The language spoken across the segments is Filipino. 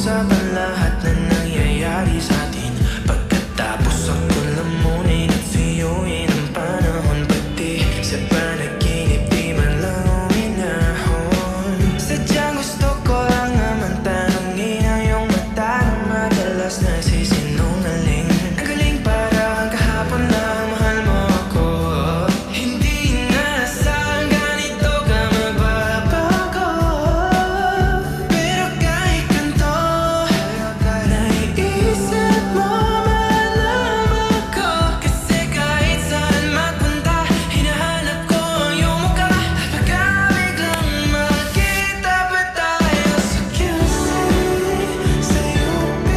pag-uusapan lahat na nangyayari sa atin. Pagkatapos ako lamunin at suyuin ang panahon, pati sa panaginip di man lang uminahon. Sadyang gusto ko lang naman tanongin ang iyong mata na madalas nagsisinungaling. Ang galing parang kahapon lang mahal mo ako. Hindi inaasahan ganito ka magbabago. Pero kahit ganito, naiisip mo malaman ko. Kasi kahit saan magpunta, hinahanap ko ang iyong mukha. Pagka biglang makita pa tayo sa QC, sa UP,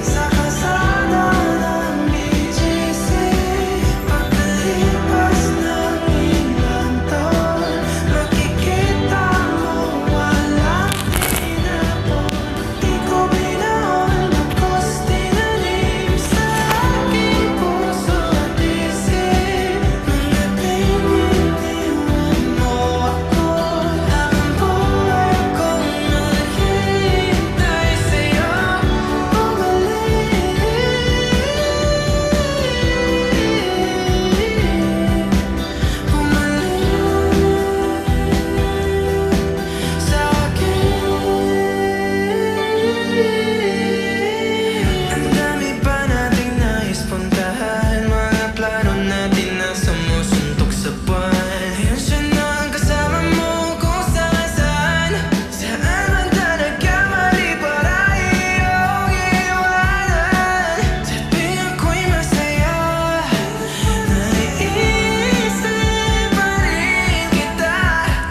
sa kalsada ng BGC. Pagkalipas ng ilang taon, makikita mo walang tinapon. Di ko binaon, bagkus tinanim sa aking puso at isip. Mga pinag-iwan mo ako, habang buhay kong naghihintay sa'yo bumalik sa akin. Ang dami pa nating nais puntahan, mga plano natin na sumusuntok sa buwan. Ngayon siya na ang kasama mo kung saan-saan. Saan man talaga mali para iyong iwanan. Sa tingin ko'y masaya, naiisip pa rin kita.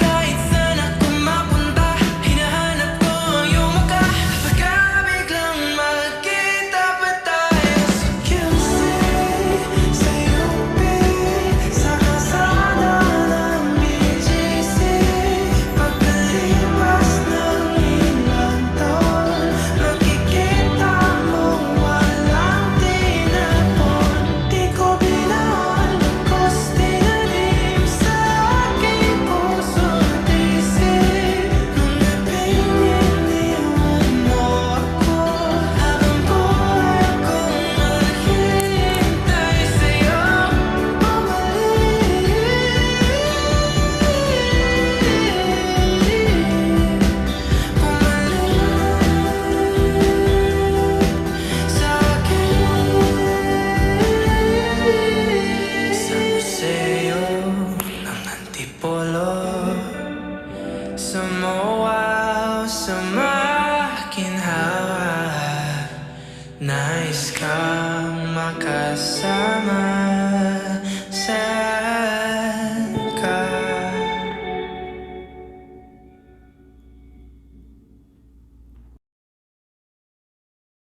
Kahit saan ako mapunta, hinahanap ko ang iyong mukha. Pagka biglang makita pa tayo sa QC, sa UP, sa kalsada ng BGC. Pagkalipas ng ilang taon, makikita mo walang tinapon. Di ko binaon, bagkus tinanim sa aking puso at isip. Mga pinag-iwan mo ako, habang buhay kong naghihintay sa'yo bumalik sa akin. Sa museo ng Antipolo, sa MOA o sa makinhawa, nais kang makasama sa